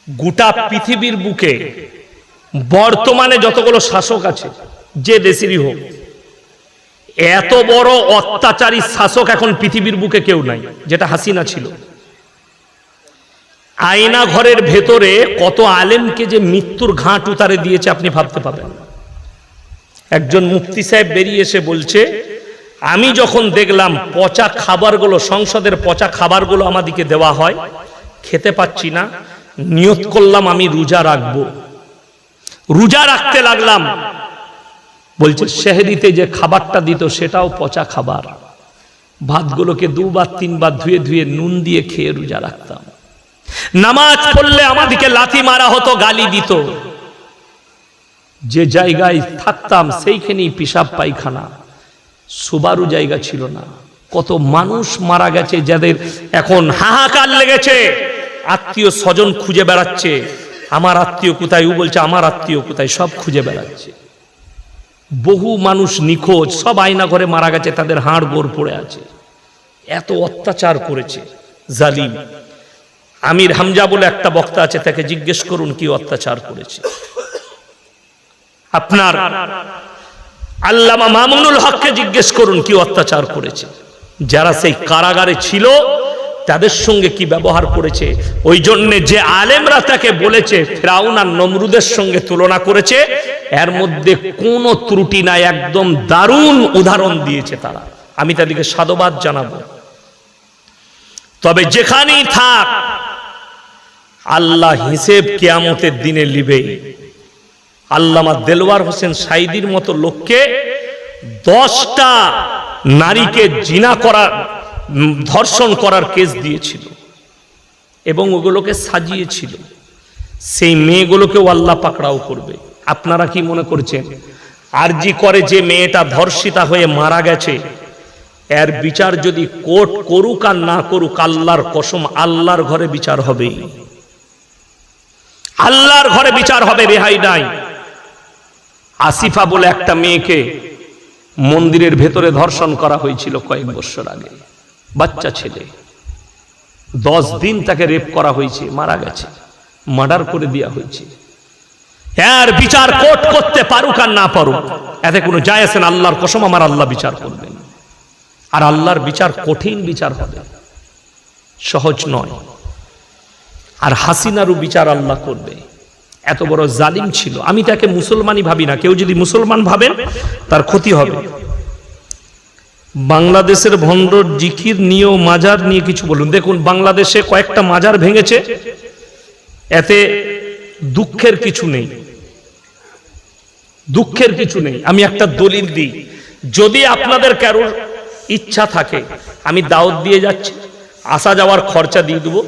গোটা পৃথিবীর বুকে বর্তমানে যতগুলো শাসক আছে, যে দেশেরই হোক, এত বড় অত্যাচারী শাসক এখন পৃথিবীর বুকে কেউ নাই, যেটা হাসিনা ছিল। আয়না ঘরের ভেতরে কত আলেমকে যে মৃত্যুর ঘাট উতারে দিয়েছে আপনি ভাবতে পারবেন। একজন মুফতি সাহেব বেরিয়ে এসে বলছে, আমি যখন দেখলাম পচা খাবারগুলো, সংসদের পচা খাবারগুলো আমাদেরকে দেওয়া হয়, খেতে পাচ্ছি না, নিয়ত করলাম আমি রোজা রাখবো। রোজা রাখতে লাগলাম, বলছে সেহরিতে যে খাবারটা দিত সেটাও পচা খাবার। ভাতগুলোকে দুবার তিনবার ধুয়ে ধুয়ে নুন দিয়ে খেয়ে রোজা রাখতাম। নামাজ পড়লে আমাদেরকে লাথি মারা হতো, গালি দিত। যে জায়গায় থাকতাম সেইখানেই পিসাব পায়খানা, শোবারও জায়গা ছিল না। কত মানুষ মারা গেছে, যাদের এখন হাহাকার লেগেছে, আত্মীয় স্বজন খুঁজে বেড়াচ্ছে, আমার আত্মীয় কোথায়, ও বলছে আমার আত্মীয় কোথায়, সব খুঁজে বেড়াচ্ছে। বহু মানুষ নিখোঁজ, সব আয়না ঘরে মারা গেছে, তাদের হাড় গোড় পড়ে আছে। এত অত্যাচার করেছে জালিম। আমির হামজা বলে একটা বক্তা আছে, তাকে জিজ্ঞেস করুন কি অত্যাচার করেছে। আপনার আল্লামা মামুনুল হককে জিজ্ঞেস করুন কি অত্যাচার করেছে। যারা সেই কারাগারে ছিল তাদের সঙ্গে কি ব্যবহার করেছে। ওই জন্য যে আলেমরা তাকে বলেছে ফিরাউন আর নমরুদের সঙ্গে তুলনা করেছে, এর মধ্যে কোনো ত্রুটি নাই, একদম দারুণ উদাহরণ দিয়েছে তারা। আমি তাদেরকে সাধুবাদ জানাবো। তবে যেখানেই থাক, আল্লাহ হিসেব কিয়ামতের দিনে লিবেই। আল্লামা দেলওয়ার হোসেন সাইদির মতো লোককে 10টা নারীকে জিনা করার, ধর্ষণ করার কেস দিয়েছিল এবং ওগুলোকে সাজিয়েছিল। সেই মেয়েগুলোকেও আল্লাহ পাকড়াও করবে। আপনারা কি মনে করছেন আরজি করে যে মেয়েটা ধর্ষিতা হয়ে মারা গেছে, এর বিচার যদি কোর্ট করুক আর না করুক, আল্লাহর কসম আল্লাহর ঘরে বিচার হবে, আল্লাহর ঘরে বিচার হবে, রেহাই নাই। আসিফা বলে একটা মেয়েকে মন্দিরের ভেতরে ধর্ষণ করা হয়েছিল কয়েক বছর আগে, বাচ্চা ছেলে। 10 দিন তাকে রেপ করা হয়েছে, মারা গেছে, মার্ডার করে দেওয়া হয়েছে। এর বিচার কোর্ট করতে পারুক আর না পারুক, এতে কোনো যায় আসে না। আল্লাহর কসম আমার আল্লাহ বিচার করবেন, আর আল্লাহর বিচার কঠিন বিচার হবে, সহজ নয়। আর হাসিনারও বিচার আল্লাহ করবে। এত বড় জালিম ছিল। আমি তাকে মুসলমানই ভাবি না, কেউ যদি মুসলমান ভাবেন তার ক্ষতি হবে। বাংলাদেশের ভণ্ড জিকির নিয়ে, মাজার নিয়ে কিছু বলুন। দেখুন, বাংলাদেশে কয়েকটা মাজার ভেঙেছে, এতে দুঃখের কিছু নেই, দুঃখের কিছু নেই। আমি একটা দলিল দিই, যদি আপনাদের কারোর ইচ্ছা থাকে, আমি দাওয়াত দিয়ে যাচ্ছি, আসা যাওয়ার খরচা দিয়ে দেবো।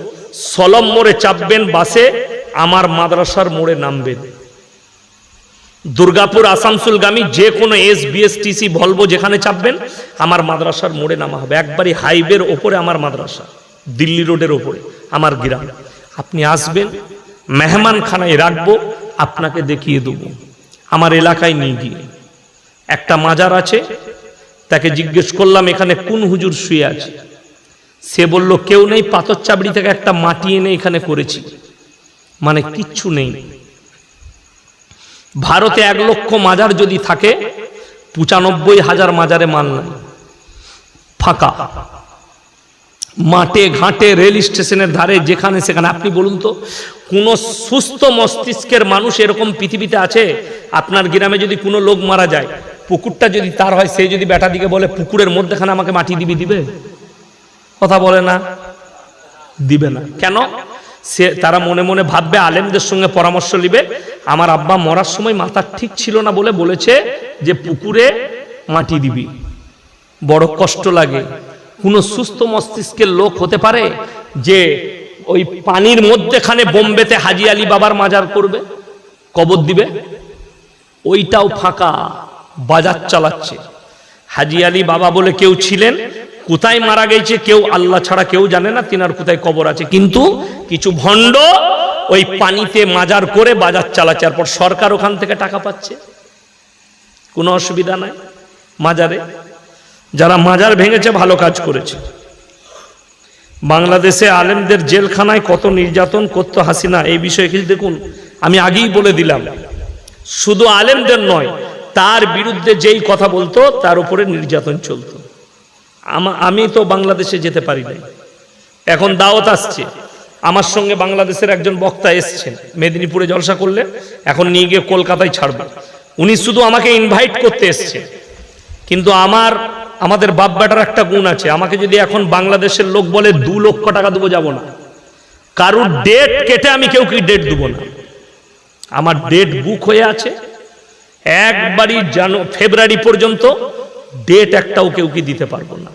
সলম মোড়ে চাপবেন বাসে, আমার মাদ্রাসার মোড়ে নামবেন। দুর্গাপুর আসানসোলগামী যে কোনো SBSTC ভলভো যেখানে চাপবেন, আমার মাদ্রাসার মোড়ে নামা হবে। একবারই হাইওয়ের ওপরে আমার মাদ্রাসা, দিল্লি রোডের ওপরে আমার গ্রাম। আপনি আসবেন, মেহমানখানায় রাখবো, আপনাকে দেখিয়ে দেবো। আমার এলাকায় নিয়ে গিয়ে একটা মাজার আছে, তাকে জিজ্ঞেস করলাম এখানে কোন হুজুর শুয়ে আছে। সে বলল কেউ নেই, পাথর চাবড়ি থেকে একটা মাটি এনে এখানে করেছি। মানে কিচ্ছু নেই। ভারতে 1 লক্ষ মাজার যদি থাকে, 95,000 মাজারে মাল নাই, ফাঁকা। মাঠে ঘাটে, রেল স্টেশনের ধারে, যেখানে সেখানে। আপনি বলুন তো, কোন সুস্থ মস্তিষ্কের মানুষ এরকম পৃথিবীতে আছে? আপনার গ্রামে যদি কোনো লোক মারা যায়, পুকুরটা যদি তার হয়, সে যদি বেটা দিকে বলে পুকুরের মধ্যেখানে আমাকে মাটি দিবি, দিবে? কথা বলে না, দিবে না। কেন? সে তারা মনে মনে ভাববে, আলেমদের সঙ্গে পরামর্শ নিবে, আমার আব্বা মরার সময় মাথা ঠিক ছিল না বলে বলেছে যে পুকুরে মাটি দিবি। বড় কষ্ট লাগে। কোন সুস্থ মস্তিষ্কের লোক হতে পারে যে ওই পানির মধ্যেখানে বোম্বেতে হাজি আলী বাবার মাজার করবে, কবর দিবে? ওইটাও ফাঁকা, বাজার চালাচ্ছে। হাজি আলী বাবা বলে কেউ ছিলেন, কোথায় মারা গেছে কেউ, আল্লাহ ছাড়া কেউ জানে না তিনার কোথায় কবর আছে। কিন্তু কিছু ভণ্ড ওই পানিতে মাজার করে বাজার চালাচ্ছে, তারপর সরকার ওখান থেকে টাকা পাচ্ছে। কোনো অসুবিধা নাই মাজারে। যারা মাজার ভেঙেছে ভালো কাজ করেছে। বাংলাদেশে আলেমদের জেলখানায় কত নির্যাতন করত হাসিনা, এই বিষয়ে কিছু দেখুন। আমি আগেই বলে দিলাম, শুধু আলেমদের নয়, তার বিরুদ্ধে যেই কথা বলতো তার উপরে নির্যাতন চলতো। আমি তো বাংলাদেশে যেতে পারি নাই, এখন দাওয়াত আসছে, আমার সঙ্গে বাংলাদেশের একজন বক্তা এসছেন, মেদিনীপুরে জলসা করলে, এখন নিয়ে গিয়ে কলকাতায় ছাড়বে। উনি শুধু আমাকে ইনভাইট করতে এসছেন, কিন্তু আমাদের বাপ বেটার একটা গুণ আছে, আমাকে যদি এখন বাংলাদেশের লোক বলে 2 লক্ষ টাকা দেবো, যাব না। কারুর ডেট কেটে আমি কেউ কি ডেট দেবো না, আমার ডেট বুক হয়ে আছে একবারই ফেব্রুয়ারি পর্যন্ত, ডেট একটাও কেউ কি দিতে পারবো না।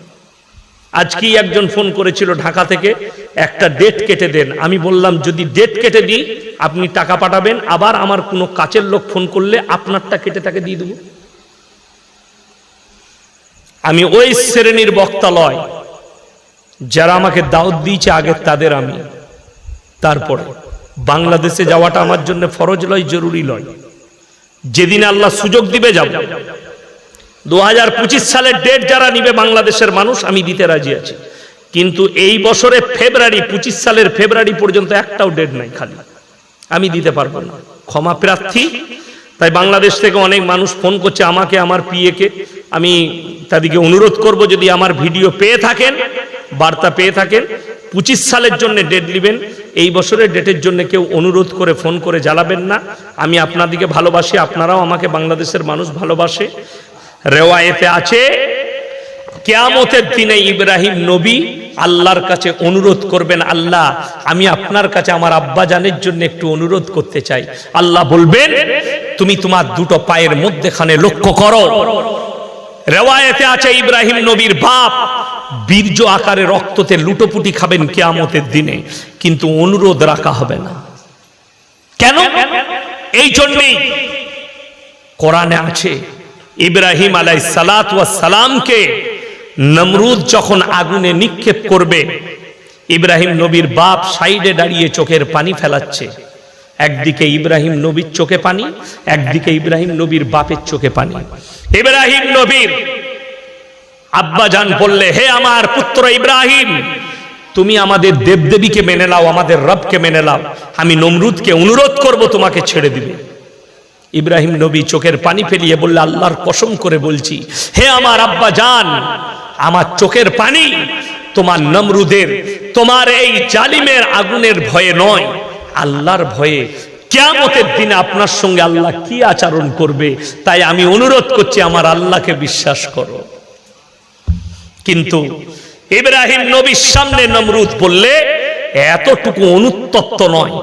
আজকেই একজন ফোন করেছিল ঢাকা থেকে, একটা ডেট কেটে দেন। আমি বললাম যদি ডেট কেটে দিই আপনি টাকা পাঠাবেন, আবার আমার কোনো কাছের লোক ফোন করলে আপনারটা কেটে তাকে দিয়ে দেবো। আমি ওই শ্রেণীর বক্তা লয়, যারা আমাকে দাওয়াত দিয়েছে আগে তাদের আমি। তারপরে বাংলাদেশে যাওয়াটা আমার জন্য ফরজ লয়, জরুরি লয়, যেদিন আল্লাহ সুযোগ দিবে যাব। 2025 সালের ডেট যারা নিবে বাংলাদেশের মানুষ, আমি দিতে রাজি আছি, কিন্তু এই বছরে ফেব্রুয়ারি 25 সালের ফেব্রুয়ারি পর্যন্ত একটাও ডেট নাই, খালি আমি দিতে পারবো না, ক্ষমা প্রার্থী। তাই বাংলাদেশ থেকে অনেক মানুষ ফোন করছে আমাকে, আমার পিএকে, আমি তাদেরকে অনুরোধ করব, যদি আমার ভিডিও পেয়ে থাকেন, বার্তা পেয়ে থাকেন, 25 সালের জন্য ডেট নেবেন, এই বছরের ডেটের জন্য কেউ অনুরোধ করে ফোন করে জ্বালাবেন না। আমি আপনাদেরকে ভালোবাসি, আপনারাও আমাকে বাংলাদেশের মানুষ ভালোবাসে। রেওয়ায়েতে আছে কিয়ামতের দিনে ইব্রাহিম নবী আল্লাহর কাছে অনুরোধ করবেন, আল্লাহ আমি আপনার কাছে আমার আব্বা জানের জন্য একটু অনুরোধ করতে চাই। আল্লাহ বলবেন তুমি তোমার 2টো পায়ের মধ্যখানে লক্ষ্য করো। রেওয়ায়েতে আছে ইব্রাহিম নবীর বাপ বীর্য আকারে রক্ততে লুটোপুটি খাবেন কিয়ামতের দিনে, কিন্তু অনুরোধ রাখা হবে না। কেন? এই জন্যই কোরআনে আছে ইব্রাহিম আলাইহিস সালাতু ওয়াস সালামকে নমরুদ যখন আগুনে নিক্ষেপ করবে, ইব্রাহিম নবীর বাপ সাইডে দাঁড়িয়ে চোখের পানি ফেলাচ্ছে। একদিকে ইব্রাহিম নবীর চোখে পানি, একদিকে ইব্রাহিম নবীর বাপের চোখে পানি। ইব্রাহিম নবীর আব্বা জান বললে, হে আমার পুত্র ইব্রাহিম, তুমি আমাদের দেবদেবীকে মেনে নাও, আমাদের রবকে মেনে নাও, আমি নমরুদকে অনুরোধ করব তোমাকে ছেড়ে দিবে। ইব্রাহিম নবী চোখের পানি ফেলিয়ে বললে, আল্লাহর কসম করে বলছি, হে আমার আব্বা জান, আমার চোখের পানি তোমার নমরুদের, তোমার এই জালিমের আগুনের ভয়ে নয়, আল্লাহর ভয়ে। কিয়ামতের দিনে আপনার সঙ্গে আল্লাহ কি আচরণ করবে, তাই আমি অনুরোধ করছি আমার আল্লাহকে বিশ্বাস করো। কিন্তু ইব্রাহিম নবীর সামনে নমরুদ বললে, এতটুকু অনুতপ্ত নয়,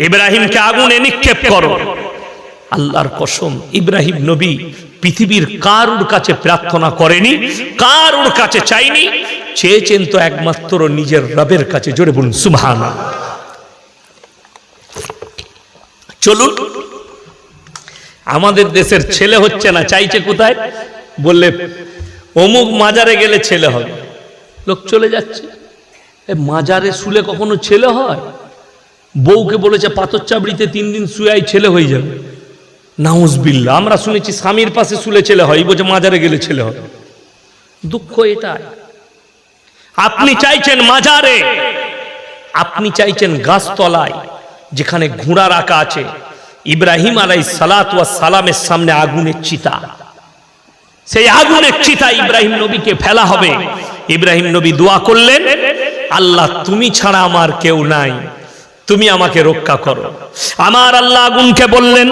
ইব্রাহিমকে আগুনে নিক্ষেপ করো। আল্লাহর কসম, ইব্রাহিম নবী পৃথিবীর কারুর কাছে প্রার্থনা করেনি, কারুর কাছে চাইনি, চেয়েছেন তো একমাত্র নিজের রবের কাছে। জোরে বলুন সুবহানাল্লাহ। চলুন, আমাদের দেশের ছেলে হচ্ছে না, চাইছে কোথায়? বললে অমুক মাজারে গেলে ছেলে হবে, লোক চলে যাচ্ছে। মাজারে শুলে কখনো ছেলে হয়? বউকে বলেছে পাথর চাবড়িতে 3 দিন শুয়াই ছেলে হয়ে যাবে, নাউজুবিল্লাহ। আমরা শুনেছি স্বামীর পাশে শুলে ছেলে হয়, বলছে মাজারে গেলে ছেলে হবে। দুঃখ এটাই, আপনি চাইছেন মাজারে, আপনি চাইছেন গাছতলায় যেখানে ঘোড়া রাখা আছে। ইব্রাহিম আলাইহিস সালাতু ওয়াস সালামের সামনে আগুনের চিতা, সেই আগুনের চিতা ইব্রাহিম নবীকে ফেলা হবে। ইব্রাহিম নবী দোয়া করলেন, আল্লাহ তুমি ছাড়া আমার কেউ নাই, তুমি আমাকে রক্ষা করো। আমার আল্লাহ আগুনকে বললেন,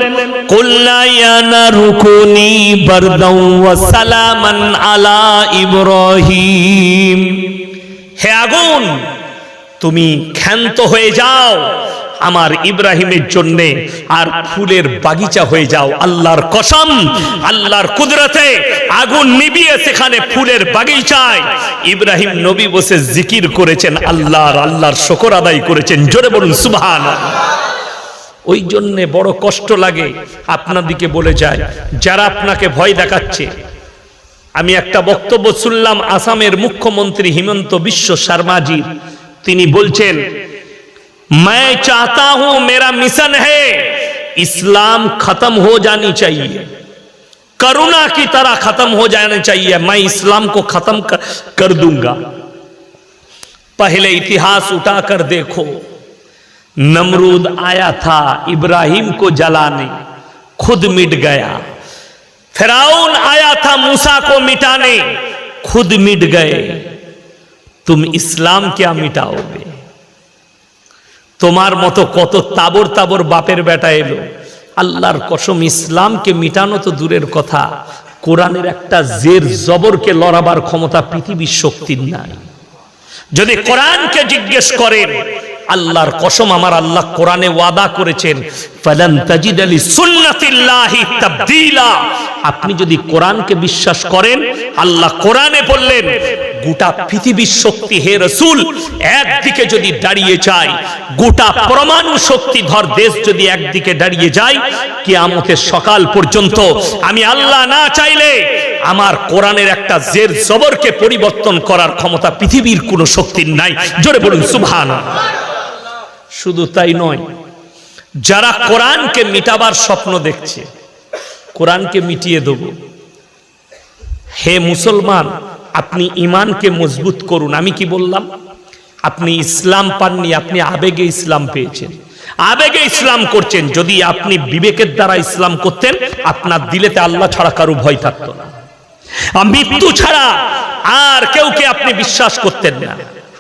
কুলনা ইয়া নারু কুনি বারদাও ওয়া সালামান আলা ইব্রাহিম, হে আগুন তুমি ক্ষান্ত হয়ে যাও আমার ইব্রাহিমের জন্য, আর ফুলের বাগিচা হয়ে যাও। আল্লাহর কসম, আল্লাহর কুদরতে আগুন নিভিয়ে সেখানে ফুলের বাগিচায় ইব্রাহিম নবী বসে জিকির করেছেন, আল্লাহর শুকর আদায় করেছেন। জোরে বলুন সুবহানাল্লাহ। ওই জন্য বড় কষ্ট লাগে আপনাদিকে বলে যায়, যারা আপনাকে ভয় দেখাচ্ছে। আমি একটা বক্তব্য শুনলাম আসামের মুখ্যমন্ত্রী হিমন্ত বিশ্ব শর্মাজি, তিনি বলছেন, मैं चाहता हूं, मेरा मिशन है, इस्लाम खत्म हो जानी चाहिए, करुणा की तरह खत्म हो जाना चाहिए, मैं इस्लाम को खत्म कर दूंगा। पहले इतिहास उठाकर देखो, नमरूद आया था इब्राहिम को जलाने, खुद मिट गया। फिरौन आया था मूसा को मिटाने, खुद मिट गए। तुम इस्लाम क्या मिटाओगे? তোমার মতো কত তাবর তাবর বাপের বেটা এলো, আল্লাহর কসম ইসলামকে মিটানো তো দূরের কথা, কোরআনের একটা জের জবরকে লড়াবার ক্ষমতা পৃথিবীর শক্তির নাই। যদি কোরআনকে জিজ্ঞেস করেন, আল্লাহর কসম আমার আল্লাহ কোরআনে ওয়াদা করেছেন, ফালান তাজিদা লিসুন্নাতিল্লাহি তাবদীলা। আপনি যদি কোরআনকে বিশ্বাস করেন, আল্লাহ কোরআনে বললেন গোটা পৃথিবীর শক্তি হে রাসূল একদিকে যদি দাঁড়িয়ে যায়, গোটা পরমাণু শক্তিধর দেশ যদি একদিকে দাঁড়িয়ে যায়, কিয়ামতের সকাল পর্যন্ত আমি আল্লাহ না চাইলে আমার কোরআনের একটা জের জবরকে পরিবর্তন করার ক্ষমতা পৃথিবীর কোনো শক্তির নাই। জোরে বলুন সুবহানাল্লাহ। শুধু তাই নয়, যারা কোরআনকে মিটাবার স্বপ্ন দেখছে, কোরআনকে মিটিয়ে দেব, হে মুসলমান আপনি ঈমানকে মজবুত করুন। আমি কি বললাম? আপনি ইসলাম পাননি, আপনি আবেগে ইসলাম পেয়েছেন, আবেগে ইসলাম করছেন। যদি আপনি বিবেকের দ্বারা ইসলাম করতেন, আপনার দিলেতে আল্লাহ ছাড়া কারো ভয় থাকতো না, মৃত্যু ছাড়া আর কেউকে আপনি বিশ্বাস করতেন না,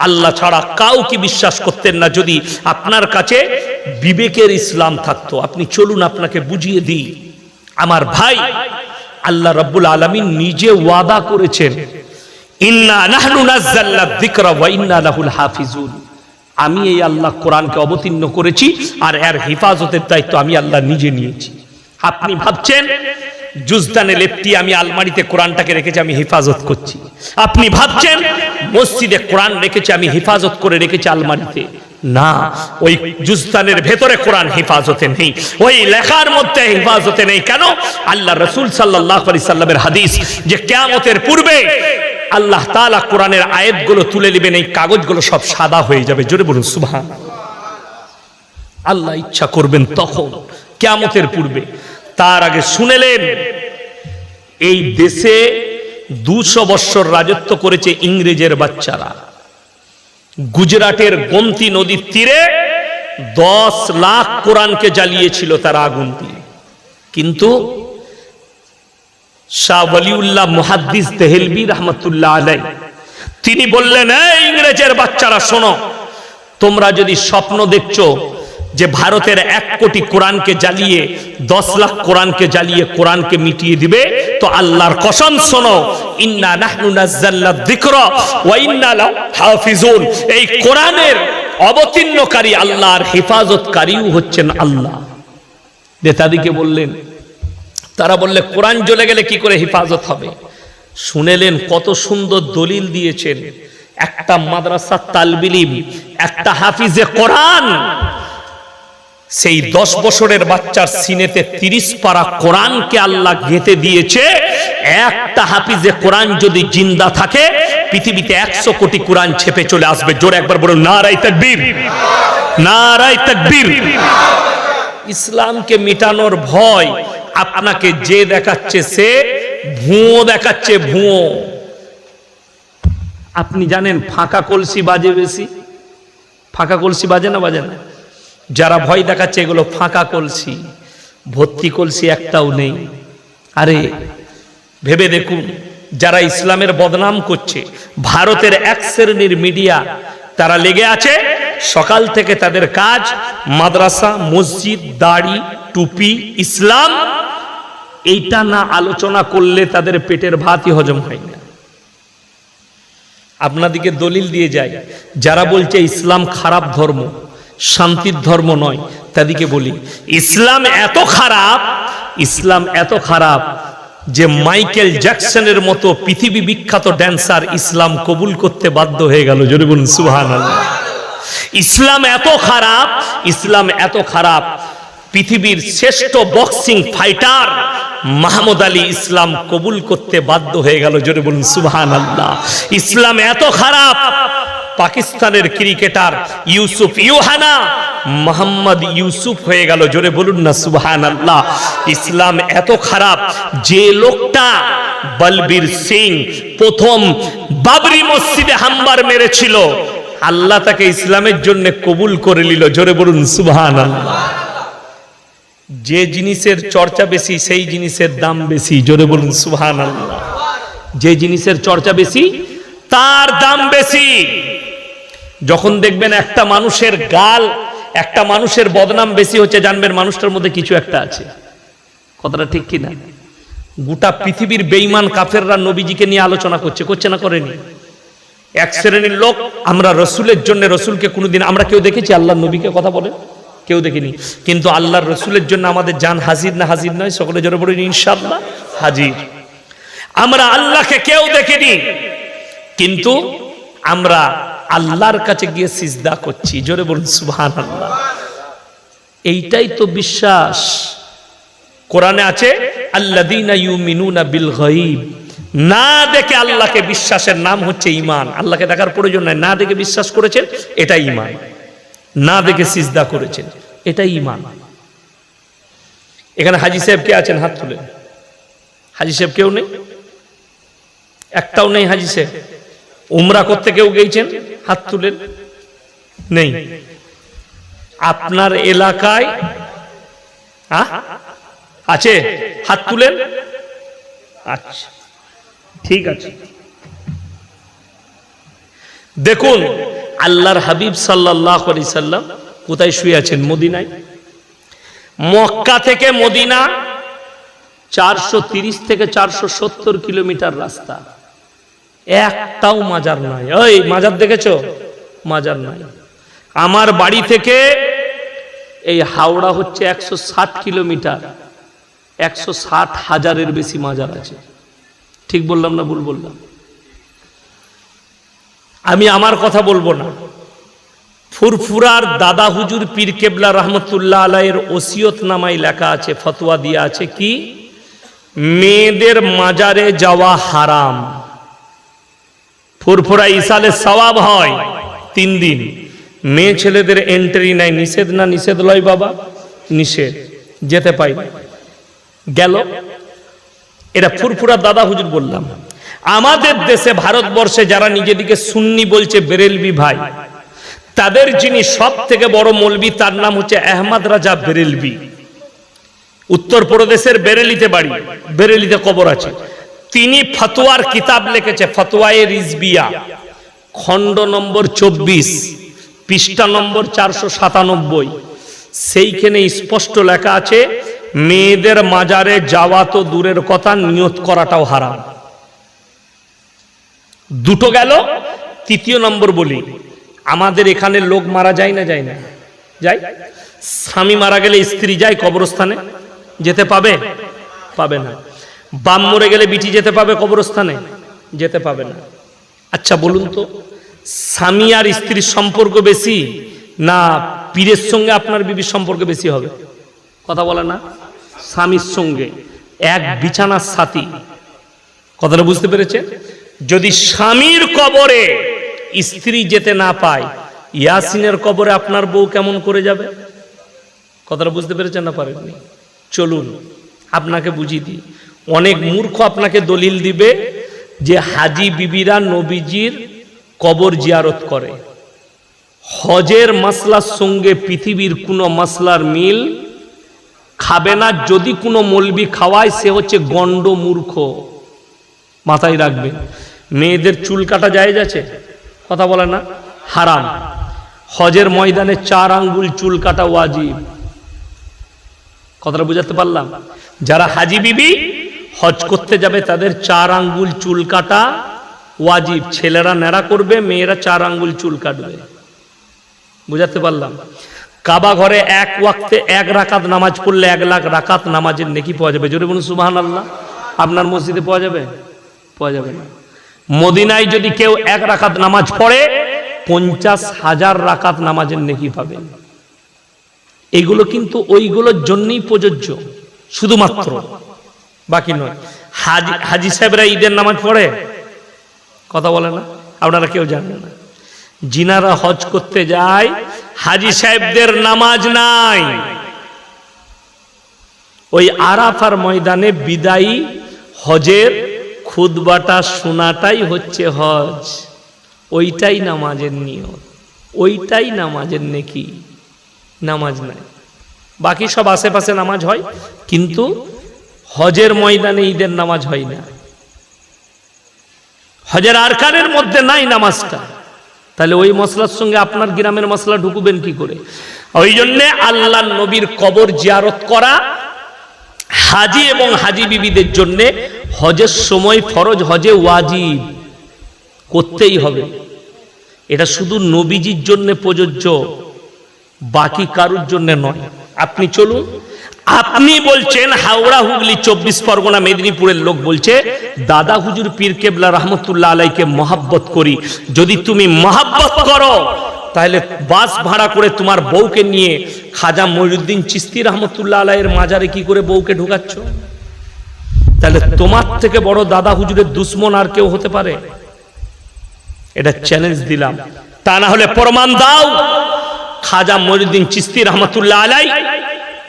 আল্লাহ ছাড়া কাউকে বিশ্বাস করতেন না। যদি আপনার কাছে বিবেকের ইসলাম থাকতো, আপনি চলুন আপনাকে বুঝিয়ে দিই। আমার ভাই, আল্লাহ রাব্বুল আলামিন নিজে ওয়াদা করেছেন, ইন্না নাহনু নাযালনা যিকরা ওয়া ইন্না লাহুল হাফিজুন। আমি এই আল্লাহ কোরআনকে অবতীর্ণ করেছি আর এর হেফাজতের দায়িত্ব আমি আল্লাহ নিজে নিয়েছি। আপনি ভাবছেন জুজদানে লেপটি আমি আলমারিতে কোরআনটাকে রেখেছি, আমি হেফাজত করছি। আপনি ভাবছেন মসজিদে কোরআন রেখেছি, আমি হেফাজত করে রেখেছি আলমারিতে। না, ওই জুজদানের ভেতরে কোরআন হেফাজতে নেই, ওই লেখার মধ্যে হেফাজতে নেই। কেন? আল্লাহ রাসূল সাল্লাল্লাহু আলাইহি সাল্লামের হাদিস যে কিয়ামতের পূর্বে আল্লাহ তাআলা কোরআনের আয়াতগুলো তুলে নেবেন, এই কাগজগুলো সব সাদা হয়ে যাবে। জোরে বলুন সুবহানাল্লাহ। আল্লাহ ইচ্ছা করবেন তখন, কিয়ামতের পূর্বে। তার আগে শুনেলেন, এই দেশে 200 বছর রাজত্ব করেছে ইংরেজের বাচ্চারা। গুজরাটের গোমতী নদীর তীরে 10 লাখ কোরআনকে জ্বালিয়েছিল তারা আগুন দিয়ে। কিন্তু শাহ ওয়ালিউল্লাহ মুহাদ্দিস দেহলভী রাহমাতুল্লাহ আলাইহি তিনি বললেন, এই ইংরেজের বাচ্চারা শোনো, তোমরা যদি স্বপ্ন দেখছো যে ভারতের 1 কোটি কোরআনকে জ্বালিয়ে 10 লাখ কোরআনকে জ্বালিয়ে কোরআনকে মিটিয়ে দিবে, তো আল্লাহর কসম শোনো, ইন্না নাহনু নাযালনা যিকরা ওয়া ইন্না লাহু হাফিজুন। এই কোরআনের অবতীর্ণকারী আল্লাহর হেফাজতকারীও হচ্ছেন আল্লাহ। নেতাদিকে বললেন, তারা বললে কোরআন জ্বলে গেলে কি করে হেফাজত হবে? শুনেলেন কত সুন্দর দলিল দিয়েছেন। একটা মাদ্রাসার তালবিল ইলম, একটা হাফিজে কোরআন, সেই 10 বছরের বাচ্চার সিনেতে 30 পারা কোরআনকে আল্লাহ গেঁথে দিয়েছে। একটা হাফিজে কোরআন যদি জিন্দা থাকে, পৃথিবীতে 100 কোটি কোরআন ছেপে চলে আসবে। জোরে একবার বলুন নারায়ে তাকবীর, নারায়ে তাকবীর। ইসলামকে মিটানোর ভয় আপনাকে যে দেখাচ্ছে, সে ভুয়ো দেখাচ্ছে, ভুয়ো। আপনি জানেন ফাঁকা কলসি বাজে বেশি? ফাঁকা কলসি বাজে না, বাজে না? যারা ভয় দেখাচ্ছে এগুলো ফাঁকা কলসি, ভর্তি কলসি একটাও নেই। আরে ভেবে দেখুন, যারা ইসলামের বদনাম করছে, ভারতের 1 শ্রেণীর মিডিয়া, তারা লেগে আছে সকাল থেকে তাদের কাজ মাদ্রাসা, মসজিদ, দাড়ি, টুপি, ইসলাম। এইটা না আলোচনা করলে তাদের পেটের ভাতই হজম হয় না। আপনাদিকে দলিল দিয়ে যায়, যারা বলছে ইসলাম খারাপ ধর্ম, শান্তির ধর্ম নয়, তাদেরকে বলি ইসলাম এত খারাপ, ইসলাম এত খারাপ যে মাইকেল জ্যাকসনের মতো পৃথিবী বিখ্যাত ড্যান্সার ইসলাম কবুল করতে বাধ্য হয়ে গেল। জোরে বলুন সুবহানাল্লাহ। ইসলাম এত খারাপ, ইসলাম এত খারাপ, পৃথিবীর শ্রেষ্ঠ বক্সিং ফাইটার মাহমুদ আলী ইসলাম কবুল করতে বাধ্য হয়ে গেল। জোরে বলুন সুবহানাল্লাহ। ইসলাম এত খারাপ, পাকিস্তানের ক্রিকেটার ইউসুফ ইউহানা মোহাম্মদ ইউসুফ হয়ে গেল। জোরে বলুন না সুবহানাল্লাহ। ইসলাম এত খারাপ, যে লোকটা বলবীর সিং প্রথম বাবরি মসজিদে হামলা মেরেছিল, আল্লাহ তাকে ইসলামের জন্য কবুল করে নিল। জোরে বলুন সুবহানাল্লাহ। যে জিনিসের চর্চা বেশি সেই জিনিসের দাম বেশি। জোরে বলুন সুবহানাল্লাহ। যে জিনিসের চর্চা বেশি তার দাম বেশি। যখন দেখবেন একটা মানুষের গাল, একটা মানুষের বদনাম বেশি হচ্ছে, জানবেন মানুষটার মধ্যে কিছু একটা আছে। কথাটা ঠিক কিনা? গোটা পৃথিবীর বেঈমান কাফেররা নবীজিকে নিয়ে আলোচনা করছে না করেনি? এক শ্রেণীর লোক, আমরা রসুলের জন্য, রসুলকে কোনোদিন আমরা কেউ দেখেছি আল্লাহর নবীকে কথা বলে? কেউ দেখিনি। কিন্তু আল্লাহর রসুলের জন্য আমাদের জান হাজির না হাজির নয়? সকলে জোরে বলুন ইনশাআল্লাহ হাজির। আমরা আল্লাহকে কেউ দেখিনি, কিন্তু আমরা আল্লাহর কাছে গিয়ে সিজদা করছি। জোরে বলুন সুবহানাল্লাহ। এইটাই তো বিশ্বাস। কোরআনে আছে আল্লাযীনা ইউমিনুনা বিল গায়ব। না দেখে আল্লাহকে বিশ্বাসের নাম হচ্ছে ঈমান। আল্লাহকে দেখার প্রয়োজন নাই, না দেখে বিশ্বাস করেছেন, এটাই ঈমান। না দেখে সিজদা করেছেন, এটাই ঈমান। এখানে হাজী সাহেব কে আছেন? হাত তুলেন। হাজী সাহেব কেউ নেই? একটাও নেই হাজী সাহেব? উমরা করতে কেউ গেছেন? হাত তুলেন। নেই। আপনার এলাকায় আছে? হাত তুলেন। আচ্ছা, ঠিক আছে। দেখুন আল্লাহর হাবিব সাল্লাল্লাহু আলাইহি সাল্লাম কোথায় শুয়ে আছেন? মদিনায়। মক্কা থেকে মদিনা 430 থেকে 470 কিলোমিটার রাস্তা। একটাও মাজার নাই। ওই মাজার দেখেছো? মাজার নাই। আমার বাড়ি থেকে এই হাওড়া হচ্ছে 160 কিলোমিটার। 160,000-এর বেশি মাজার আছে। ঠিক বললাম না ভুল বললাম? আমি আমার কথা বলবো না। ফুরফুরার দাদা হুজুর পীর কেবলা রহমতুল্লাহ আলাইহির ওসিয়তনামায় লেখা আছে, ফতোয়া দিয়া আছে কি, মেয়েদের মাজারে যাওয়া হারাম। ফুরফুরা ইসালে সওয়াব হয় 3 দিন। মেয়ে ছেলেদের এন্ট্রি নাই। নিষেধ না নিষেধ লয় বাবা? নিষেধ। যেতে পাই গেল। এটা ফুরফুরা দাদা হুজুর বললাম। আমাদের দেশে ভারতবর্ষে যারা নিজেদিকে সুন্নি বলছে, বেরেলভি ভাই, তাদের যিনি সব থেকে বড় মৌলবি তার নাম হচ্ছে আহমদ রাজা বেরেলভি। উত্তরপ্রদেশের বেরেলিতে বাড়ি, বেরেলিতে কবর আছে। তিনি ফতোয়ার কিতাব লিখেছে, ফতোয়ায়ে রিজবিয়া, খণ্ড নম্বর 24, পৃষ্ঠা নম্বর 497। সেইখানে স্পষ্ট লেখা আছে মেয়েদের মাজারে যাওয়া তো দূরের কথা, নিয়ত করাটাও হারাম। দুটো গেল। তৃতীয় নম্বর বলি, আমাদের এখানে লোক মারা যায় না? যায় না? যায়। স্বামী মারা গেলে স্ত্রী যায় কবরস্থানে? যেতে পাবে? পাবে না। বাপ মরে গেলে বিটি যেতে পাবে কবরস্থানে? যেতে পাবে না। আচ্ছা বলুন তো, স্বামী আর স্ত্রীর সম্পর্ক বেশি না পীরের সঙ্গে আপনার বিবির সম্পর্ক বেশি হবে? কথা বলে না? স্বামীর সঙ্গে, এক বিছানার সাথী। কথাটা বুঝতে পেরেছেন? যদি স্বামীর কবরে স্ত্রী যেতে না পায়, ইয়াসিনের কবরে আপনার বউ কেমন করে যাবে? কথাটা বুঝতে পেরেছেন না পারেননি? চলুন আপনাকে বুঝিয়ে দিই। অনেক মূর্খ আপনাকে দলিল দিবে যে হাজি বিবিরা নবীজির কবর জিয়ারত করে। হজের মাসলার সঙ্গে পৃথিবীর কোনো মাসলার মিল খাবে না। যদি কোনো মৌলবি খাওয়ায় সে হচ্ছে গন্ড মূর্খ। মাথায় রাখবেন। মেয়েদের চুল কাটা জায়েজ আছে? কথা বলে না? হারাম। হজের ময়দানে 4 আঙ্গুল চুল কাটা ওয়াজিব। কথাটা বুঝাতে পারলাম? যারা হাজি বিবি হজ করতে যাবে তাদের 4 আঙ্গুল চুল কাটা ওয়াজিব। ছেলেরা নেড়া করবে, মেয়েরা 4 আঙ্গুল চুল কাটবে। বুঝাতে পারলাম? কাবা ঘরে এক ওয়াক্তে 1 রাকাত নামাজ পড়লে 1 লাখ রাকাত নামাজের নেকি পাওয়া যাবে। জোরে বলুন সুবহানাল্লাহ। আপনার মসজিদে পাওয়া যাবে? পাওয়া যাবে না। মদিনায় যদি কেউ 1 রাকাত নামাজ পড়ে 50,000 রাকাত নামাজের নেকি পাবেন। এইগুলো কিন্তু ওইগুলোর জন্যই প্রযোজ্য, শুধুমাত্র, বাকি নয়। হাজি সাহেবরা ঈদের নামাজ পড়ে? কথা বলে না? আপনারা কেউ জানেন না। জিনারা হজ করতে যায়, হাজি সাহেবদের নামাজ নাই। ওই আরাফার ময়দানে বিদায়ী হজের খুতবাটা শোনাটাই হচ্ছে হজ, ওইটাই নামাজের নিয়ত। ওইটাই নামাজের নেকি, নামাজ নাই। বাকি সব আশেপাশে নামাজ হয়, কিন্তু হজের ময়দানে ঈদের নামাজ হয় না, হজের আরকানের মধ্যে নাই নামাজটা। তাহলে ওই মশলার সঙ্গে আপনার গ্রামের মশলা ঢুকবেন কি করে? ওই জন্যে আল্লাহ নবীর কবর জিয়ারত করা হাজি এবং হাজি বিবিদের জন্য হজের সময় ফরজ, হজে ওয়াজিব করতেই হবে। এটা শুধু নবীজির জন্য প্রযোজ্য, বাকি কারুর জন্য নয়। আপনি চলুন, আপনি বলছেন হাওড়া, হুগলি, 24 পরগনা, মেদিনীপুরের লোক বলছে দাদা হুজুর পীর কেবলা রহমতুল্লাহ আলাইকে মহাব্বত করি। যদি তুমি মহাব্বত করো তাহলে বাস ভাড়া করে তোমার বউকে নিয়ে খাজা মঈনুদ্দিন চিশতি রহমতুল্লাহ আলাইয়ের মাজারে কি করে বউকে ঢুকাচ্ছ? তাহলে তোমার থেকে বড় দাদা হুজুরের দুশ্মন আর কেউ হতে পারে? এটা চ্যালেঞ্জ দিলাম। তা না হলে প্রমাণ দাও। খাজা মঈনুদ্দিন চিশতি রহমতুল্লাহ আলাই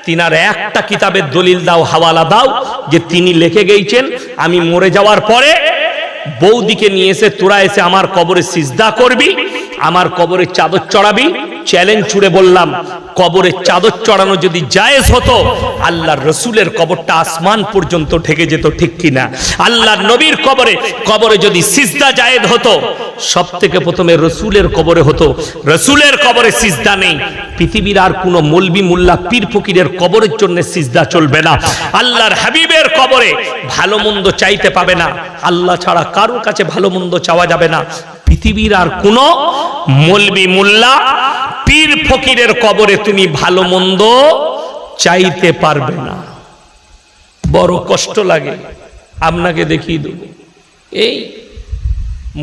তিনার একটা কিতাবের দলিল দাও, হাওয়ালা দাও, যে তিনি লিখে গেছেন আমি মরে যাওয়ার পরে বৌদিকে নিয়ে এসে তোরা এসে আমার কবরে সিজদা করবি, আমার কবরে চাদর চড়াবি। চ্যালেঞ্জ ছুড়ে বললাম, কবরে চাদর চড়ানো যদি জায়েজ হতো, আল্লাহর রসুলের কবরটা আসমান পর্যন্ত ঠেকে যেত, ঠিক কিনা? আল্লাহর নবীর কবরে যদি সিজদা জায়েজ হতো, সব থেকে প্রথমে রসুলের কবরে হতো। রসুলের কবরে সিজদা নেই, পৃথিবীর আর কোন মৌলবি মোল্লা পীর ফকিরের কবরের জন্য সিজদা চলবে না। আল্লাহর হাবিবের কবরে ভালো মন্দ চাইতে পাবে না, আল্লাহ ছাড়া কারোর কাছে ভালো মন্দ চাওয়া যাবে না। পৃথিবীর আর কোন মৌলবি মোল্লা পীর ফকিরের কবরে তুমি ভালো মন্দ চাইতে পারবে না। বড় কষ্ট লাগে। আপনাকে দেখিয়ে দেব, এই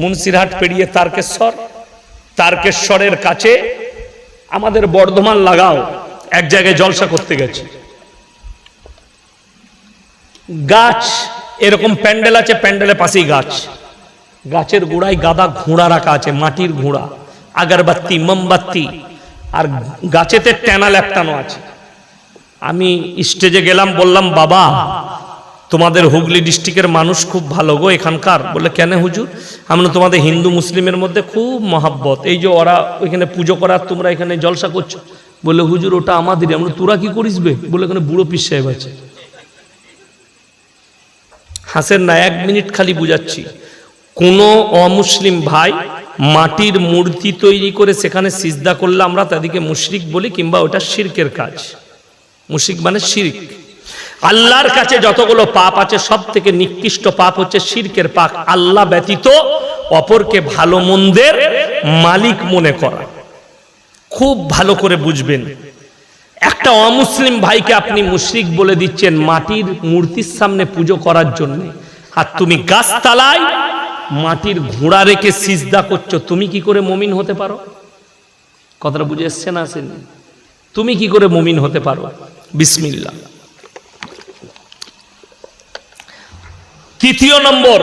মুন্সিরহাট পেরিয়ে তারকেশ্বরের কাছে আমাদের বর্ধমান লাগাও এক জায়গায় জলসা করতে গেছি। গাছ এরকম প্যান্ডেল আছে, প্যান্ডেলের পাশেই গাছ, গাছের গোড়ায় গাদা ঘোড়া রাখা আছে, মাটির ঘোড়া, আগরবাতি, মোমবাতি, আর গাছেতে ট্যানা ল্যাপটানো আছে। আমি স্টেজে গেলাম, বললাম বাবা তোমাদের হুগলি ডিস্ট্রিক্টের মানুষ খুব ভালো গো এখানকার। বলে কেন হুজুর? আমরা তোমাদের হিন্দু মুসলিমের মধ্যে খুব মহাব্বত, এই যে ওরা ওইখানে পুজো করার তোমরা এখানে জলসা করছো। বলে হুজুর ওটা আমাদেরই। আমরা তোরা কি করিসবে? বলে এখানে বুড়ো পীর সাহেব আছে। হাসেন না, 1 মিনিট খালি বুঝাচ্ছি। কোন অমুসলিম ভাই মাটির মূর্তি তৈরি করে সেখানে সিজদা করলে আমরা তাদেরকে মুশরিক বলি, কিংবা ওটা শিরকের কাজ। মুশরিক মানে শিরক। আল্লাহর কাছে যতগুলো পাপ আছে সব থেকে নিকৃষ্ট পাপ হচ্ছে শিরকের পাপ। আল্লাহ ব্যতীত অপরকে ভালো মন্দের মালিক মনে করা। খুব ভালো করে বুঝবেন, একটা অমুসলিম ভাইকে আপনি মুশরিক বলে দিচ্ছেন মাটির মূর্তির সামনে পুজো করার জন্য, আর তুমি গাছতলায় মাটির ঘোড়া রেখে সিজদা করছো। তুমি কি করে মুমিন হতে পারো? কথাটা বুঝে এসছে না? আসেনি? তুমি কি করে মুমিন হতে পারো? বিসমিল্লাহ। তৃতীয় নম্বর,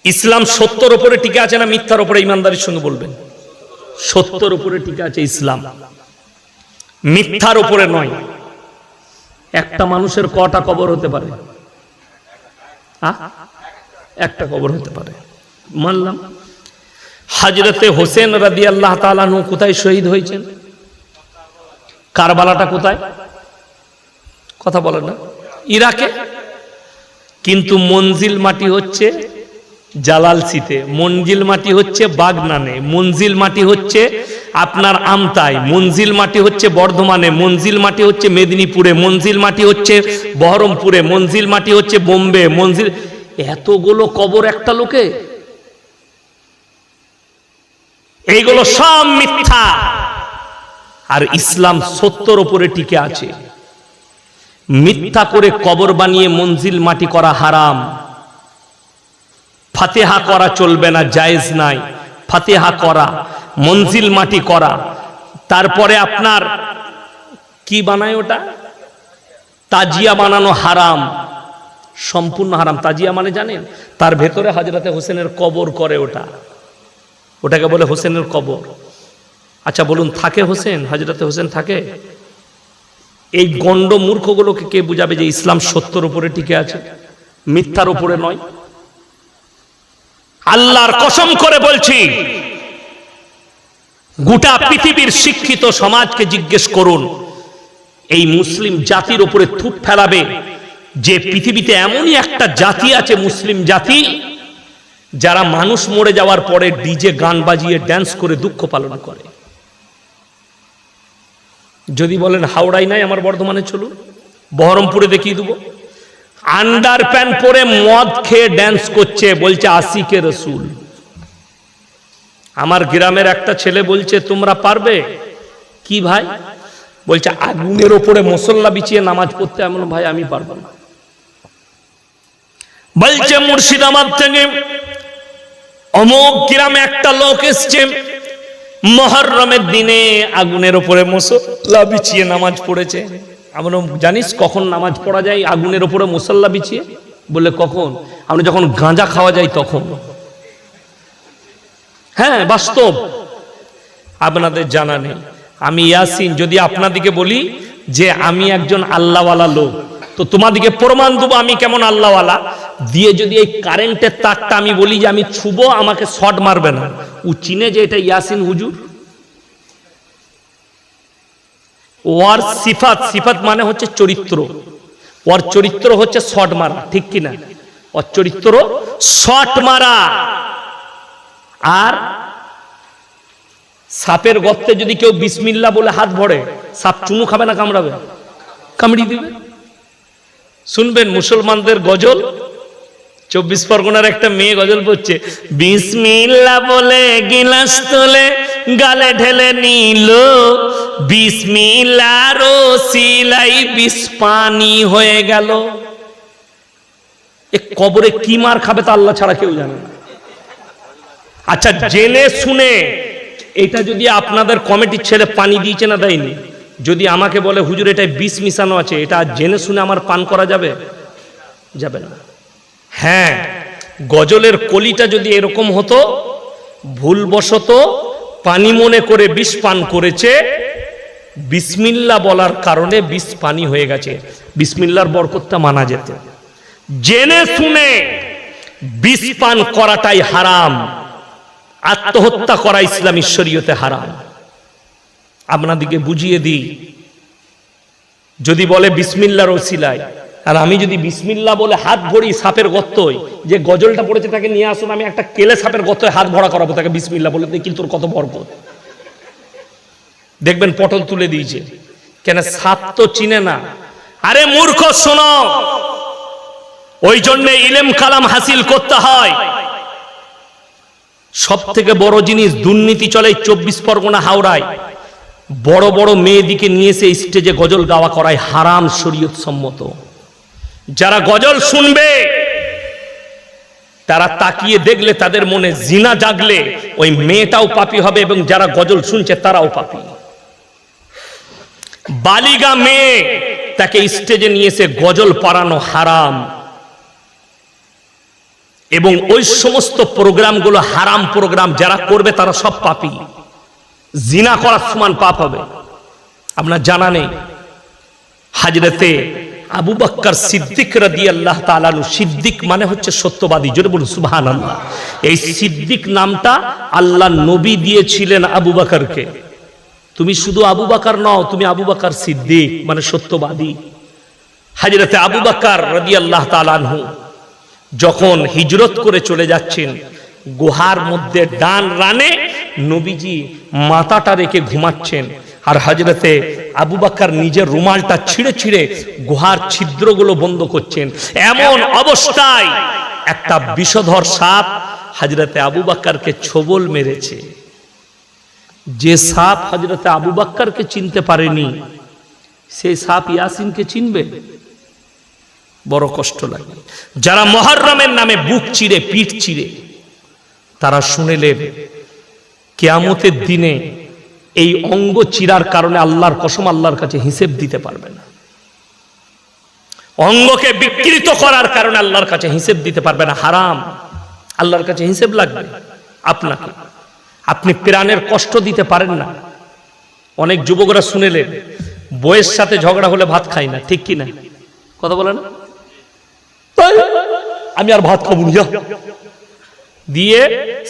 ইসলাম সত্যর উপরে টিকে আছে না মিথ্যার উপরে? ইমানদারির সঙ্গে বলবেন। সত্যর উপরে টিকে আছে ইসলাম, মিথ্যার উপরে নয়। একটা মানুষের কটা কবর হতে পারে? একটা কবর হতে পারে, মানলাম। হযরতে হোসেন রাদিয়াল্লাহু তাআলা আনহু কোথায় শহীদ হয়েছেন? কারবালাটা কোথায়? কথা বলেন না? ইরাকে। কিন্তু মঞ্জিল মাটি হচ্ছে জালালসিতে, মঞ্জিল মাটি হচ্ছে বাগনানে, মঞ্জিল মাটি হচ্ছে আপনার আমতায়, মঞ্জিল মাটি হচ্ছে বর্ধমানে, মঞ্জিল মাটি হচ্ছে মেদিনীপুরে, মঞ্জিল মাটি হচ্ছে বহরমপুরে, মঞ্জিল মাটি হচ্ছে বোম্বে, মঞ্জিল। এতগুলো কবর একটা লোকে? এইগুলো সব মিথ্যা। আর ইসলাম সত্যর উপরে টিকে আছে। মিথ্যা করে কবর বানিয়ে মঞ্জিল মাটি করা হারাম। ফাতিহা করা চলবে না, জায়েজ নাই। ফাতিহা করা, মঞ্জিল মাটি করা, তারপরে আপনার কি বানায় ওটা, তাজিয়া বানানো হারাম, সম্পূর্ণ হারাম। তাজিয়া মানে জানেন? তার ভেতরে হযরতে হোসেনের কবর করে, ওটাকে বলে হোসেনের কবর। আচ্ছা বলুন, থাকে হোসেন? হযরতে হোসেন থাকে? এই গন্ড মূর্খগুলোকে কে বুঝাবে যে ইসলাম সত্যর উপরে টিকে আছে, মিথ্যার উপরে নয়? আল্লাহর কসম করে বলছি, গোটা পৃথিবীর শিক্ষিত সমাজকে জিজ্ঞেস করুন, এই মুসলিম জাতির উপরে থুপ ফেলাবে যে পৃথিবীতে এমনই একটা জাতি আছে, মুসলিম জাতি, যারা মানুষ মরে যাওয়ার পরে ডিজে গান বাজিয়ে ড্যান্স করে দুঃখ পালন করে। যদি বলেন হাওড়ায় নাই, আমার বর্ধমানে চলুন, বহরমপুরে দেখিয়ে দেবো। আন্ডার প্যান্ট পরে মদ খেয়ে ড্যান্স করছে, বলছে আশিকে রসুল। আমার গ্রামের একটা ছেলে বলছে তোমরা পারবে কি ভাই? বলছে আগুনের ওপরে মুসল্লা বিছিয়ে নামাজ পড়তে। এমন ভাই আমি পারবো না। বলছে মুর্শিদাবাদ থেকে অমুক গ্রামে একটা লোক এসছে, মুহররমের দিনে আগুনের ওপরে মুসল্লা বিছিয়ে নামাজ পড়েছে। আমরা জানিস কখন নামাজ পড়া যায় আগুনের ওপরে মুসল্লা বিছিয়ে? বলে কখন? আমরা যখন গাঁজা খাওয়া যায় তখন। হ্যাঁ, বাস্তব, আপনাদের জানা নেই। আমি ইয়াসিন যদি আপনাদিকে বলি যে আমি একজন আল্লাহওয়ালা লোক, তো তোমাদিকে প্রমাণ দেবো আমি কেমন আল্লাহওয়ালা দিয়ে যদি এই কারেন্টের তারটা আমি বলি যে আমি ছুবো, আমাকে শর্ট মারবে না। ও চিনে যে এটা ইয়াসিন হুজুর। ওর সিফাত, সিফাত মানে হচ্ছে চরিত্র, ওর চরিত্র হচ্ছে শর্ট মারা, ঠিক কিনা? ওর চরিত্র শর্ট মারা। আর সাপের গর্তে যদি কেউ বিসমিল্লাহ বলে হাত ভরে, সাপ চুমু খাবে না কামড়াবে? কামড়ি দিবে। শুনবেন মুসলমানদের গজল, 24 পরগনার একটা মেয়ে গজল পড়ছে, বিসমিল্লাহ বলে গিলাস তোলে গালে ঢেলে নিল, বিসমিল্লাহর ওসিলাই বিষ পানি হয়ে গেল। এ কবরে কি মার খাবে তা আল্লাহ ছাড়া কেউ জানে না। আচ্ছা, জেনে শুনে এটা যদি আপনাদের কমিটির ছেলে পানি দিয়েছে না দেয়নি, যদি আমাকে বলে হুজুর এটাই বিষ মিশানো আছে, এটা জেনে শুনে আমার পান করা যাবে? যাবে না। হ্যাঁ, গজলের কলিটা যদি এরকম হতো, ভুলবশত পানি মনে করে বিষ পান করেছে, বিসমিল্লাহ বলার কারণে বিষ পানি হয়ে গেছে, বিসমিল্লাহর বরকতটা মানা যেত। জেনে শুনে বিষ পান করাটাই হারাম, আত্মহত্যা করা ইসলামী শরীয়তে হারাম। আপনাদিকে বুঝিয়ে দিই, যদি বলে বিসমিল্লাহর ওসিলায়, আর আমি যদি বিসমিল্লাহ বলে হাত ভরি সাপের গর্তয়, যে গজলটা পড়েছে তাকে নিয়ে আসুন, আমি একটা কেলে সাপের গর্তয় হাত ভরা করাবো, তাকে বিসমিল্লাহ বলে দেখি তোর কত বরকত। দেখবেন পটল তুলে দিয়েছে, কেন? সাপ তো চিনে না। আরে মূর্খ, শোনো, ওই জন্য ইলম কালাম হাসিল করতে হয়। সব থেকে বড় জিনিস দুর্নীতি চলে 24 পরগনা হাওড়ায়। বড় বড় মেয়েদিকে নিয়ে এসে স্টেজে গজল গাওয়া করায় হারাম, শরীয়ত সম্মত। যারা গজল শুনবে তারা তাকিয়ে দেখলে তাদের মনে জিনা জাগলে ওই মেয়েটাও পাপী হবে, এবং যারা গজল শুনছে তারাও পাপী। বালিগা মেয়ে তাকে স্টেজে নিয়ে এসে গজল পড়ানো হারাম, এবং ওই সমস্ত প্রোগ্রামগুলো হারাম প্রোগ্রাম। যারা করবে তারা সব পাপী, জিনা করার সমান পাপ হবে। আপনার জানা নেই হযরতে আবু বকর সিদ্দিক রাদিয়াল্লাহু তাআলা আনহু, সিদ্দিক মানে হচ্ছে সত্যবাদী, জোরে বলুন সুবহানাল্লাহ। এই সিদ্দিক নামটা আল্লাহ নবী দিয়েছিলেন আবু বকরকে। তুমি শুধু আবু বকর নও, তুমি আবু বকর সিদ্দিক মানে সত্যবাদী। হযরতে আবু বকর রাদিয়াল্লাহু তাআলা আনহু যখন হিজরত করে চলে যাচ্ছেন, গুহার মধ্যে ডান রানে নবীজি মাথাটা রেখে ঘুমাচ্ছেন, আর হযরতে আবু বকর নিজের রুমালটা ছিঁড়ে ছিঁড়ে গুহার ছিদ্রগুলো বন্ধ করছেন। এমন অবস্থায় একটা বিষধর সাপ হযরতে আবু বকরকে ছোবল মেরেছে। যে সাপ হযরতে আবু বকরকে চিনতে পারেনি, সেই সাপ ইয়াসিনকে চিনবে? বড় কষ্ট লাগে। যারা মুহররমের নামে বুক চিরে পিঠ চিরে, তারা শুনেলেন কিয়ামতের দিনে এই অঙ্গ চিরার কারণে আল্লাহর কসম আল্লাহর কাছে হিসেব দিতে পারবে না। অঙ্গকে বিকৃত করার কারণে আল্লাহর কাছে হিসেব দিতে পারবে না, হারাম। আল্লাহর কাছে হিসেব লাগবে আপনাকে। আপনি প্রাণের কষ্ট দিতে পারেন না। অনেক যুবকরা শুনেলেন বউয়ের সাথে ঝগড়া হলে ভাত খাই না, ঠিক কি না? কথা বলে না, আমি আর ভাত খাবো না, দিয়ে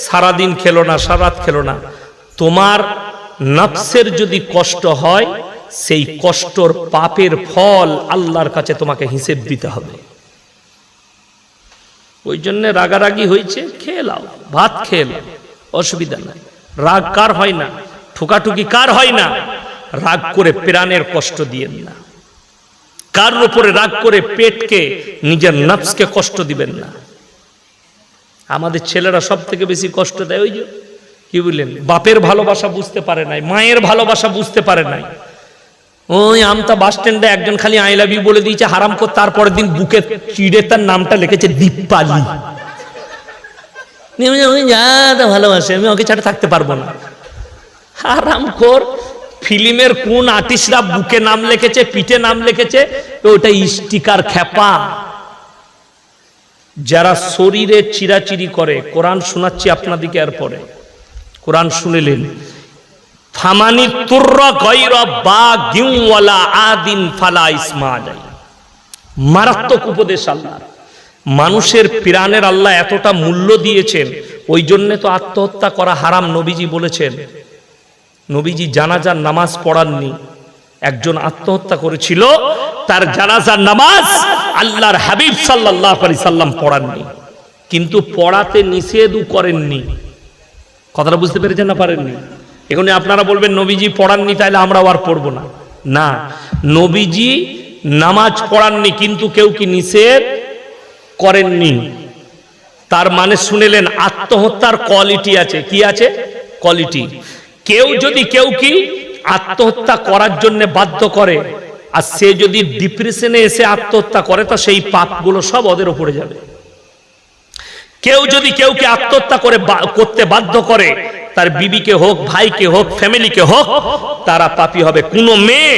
সারাদিন খেলো না, সারা রাত খেলো না। তোমার নফসের যদি কষ্ট হয়, সেই কষ্টর পাপের ফল আল্লাহর কাছে তোমাকে হিসেব দিতে হবে। ওই জন্য রাগারাগি হয়েছে, খেয়ে নাও, ভাত খেয়ে নাও, অসুবিধা নাই। রাগ কার হয় না, ঠুকাঠুকি কার হয় না? রাগ করে প্রাণের কষ্ট দিয়েন না, কার উপরে রাগ করে পেটকে, নিজের নফসকে কষ্ট দিবেন না। আমাদের ছেলেরা সব থেকে বেশি কষ্ট দেয় ওই যে কি বললেন, বাপের ভালোবাসা বুঝতে পারে নাই, মায়ের ভালোবাসা বুঝতে পারে নাই। ওই আমতা বাস স্ট্যান্ডে একজন খালি আই লাভ ইউ বলে দিয়েছে হারাম করে, তারপরের দিন বুকে চিড়ে তার নামটা লিখেছে দীপালি। যা ভালোবাসে, আমি ওকে ছাড়া থাকতে পারবো না। হারাম খোর। ফিল্মের কোন আর্টিস্টরা বুকে নাম লিখেছে, পিঠে নাম লিখেছে, ওটা স্টিকার খেপা। যারা শরীরে চিরাচিরি করে, কোরআন শোনাচ্ছি আপনাদিকে, এরপরে কোরআন শুনেলেন, ফামানি তুররা গায়রা বাগিন ওয়ালা আদিন ফালা ইসমা আলাই। মারাত্মক উপদেশ আল্লাহ। মানুষের প্রাণের আল্লাহ এতটা মূল্য দিয়েছেন, ওই জন্য তো আত্মহত্যা করা হারাম নবীজি বলেছেন। নবীজি জানাজার নামাজ পড়াননি, একজন আত্মহত্যা করেছিল, তার জানাজার নামাজ আল্লাহর হাবিব সাল্লাল্লাহু আলাইহি সাল্লাম পড়াননি, কিন্তু পড়াতে নিষেধও করেননি। কথাটা বুঝতে পেরেছেন না পারেননি? এখন আপনারা বলবেন নবীজি পড়াননি তাহলে আমরাও আর পড়বো না। না, নবীজি নামাজ পড়াননি, কিন্তু কেউ কি নিষেধ করেননি। তার মানে শুনেলেন, আত্মহত্যার কোয়ালিটি আছে। কি আছে? কোয়ালিটি। কেউ যদি কেউ কি আত্মহত্যা করার জন্য বাধ্য করে, আর সে যদি ডিপ্রেশনে এসে আত্মহত্যা করে, তো সেই পাপগুলো সব ওদের উপরে যাবে। কেউ যদি কেউকে আত্মহত্যা করতে বাধ্য করে, তার বিবিকে হোক, ভাইকে হোক, ফ্যামিলিকে হোক, তারা পাপী হবে। কোনো মেয়ে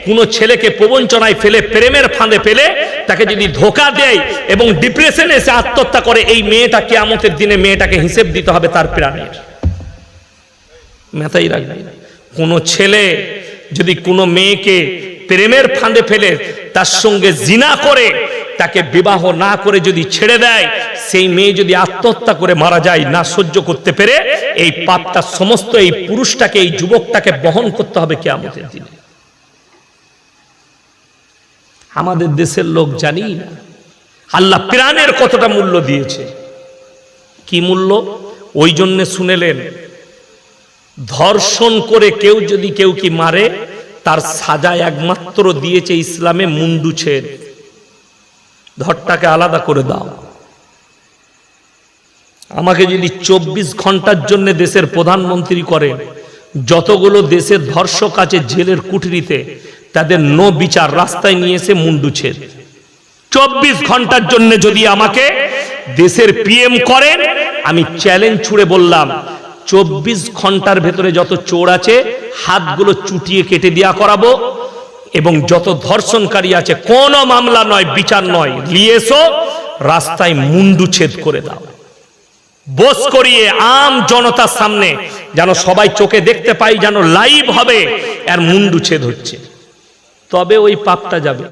কোনো ছেলেকে প্রবঞ্চনায় ফেলে, প্রেমের ফাঁদে ফেলে, তাকে যদি ধোঁকা দেয় এবং ডিপ্রেশনে এসে আত্মহত্যা করে, এই মেয়েটা কিয়ামতের দিনে মেয়েটাকে হিসেব দিতে হবে তার প্রাণের। মাথায় রাখবেন, কোনো ছেলে যদি কোনো মেয়েকে প্রেমের ফাঁদে ফেলে, তার সঙ্গে জিনা করে, তাকে বিবাহ না করে যদি ছেড়ে দেয়, সেই মেয়ে যদি আত্মহত্যা করে মারা যায় না সহ্য করতে পেরে, এই পাপটা সমস্ত এই পুরুষটাকে, এই যুবকটাকে বহন করতে হবে কিয়ামতের দিনে। আমাদের দেশের লোক জানি না আল্লাহ প্রাণের কতটা মূল্য দিয়েছে। কি মূল্য? ওই জন্য শুনেলেন, ধর্ষণ করে কেউ যদি কেউ কি মারে, তার সাজা একমাত্র দিয়েছে ইসলামে মুন্ডুচ্ছেদ। ধরটাকে আলাদা করে দাও। আমাকে যদি 24 ঘন্টার জন্য দেশের প্রধানমন্ত্রী করে, যতগুলো দেশের ধর্ষক আছে জেলের কুঠরিতে, তাদের নো বিচার, রাস্তায় নিয়ে এসে মুন্ডুচ্ছেদ। 24 ঘন্টার জন্য যদি আমাকে দেশের পিএম করেন, আমি চ্যালেঞ্জ ছুড়ে বললাম, 24 ঘন্টার ভেতরে যত চোর আছে হাতগুলো চুটিয়ে কেটে দেয়া করাবো, এবং যত ধর্ষণকারী আছে কোনো মামলা নয়, বিচার নয়, নিয়ে এসো, রাস্তায় মুন্ডুচ্ছেদ করে দাও। বস করিয়ে আম জনতার সামনে, যেন সবাই চোখে দেখতে পাই, যেন লাইভ হবে আর মুন্ডুচ্ছেদ হচ্ছে, তবে ওই পাপটা যাবে।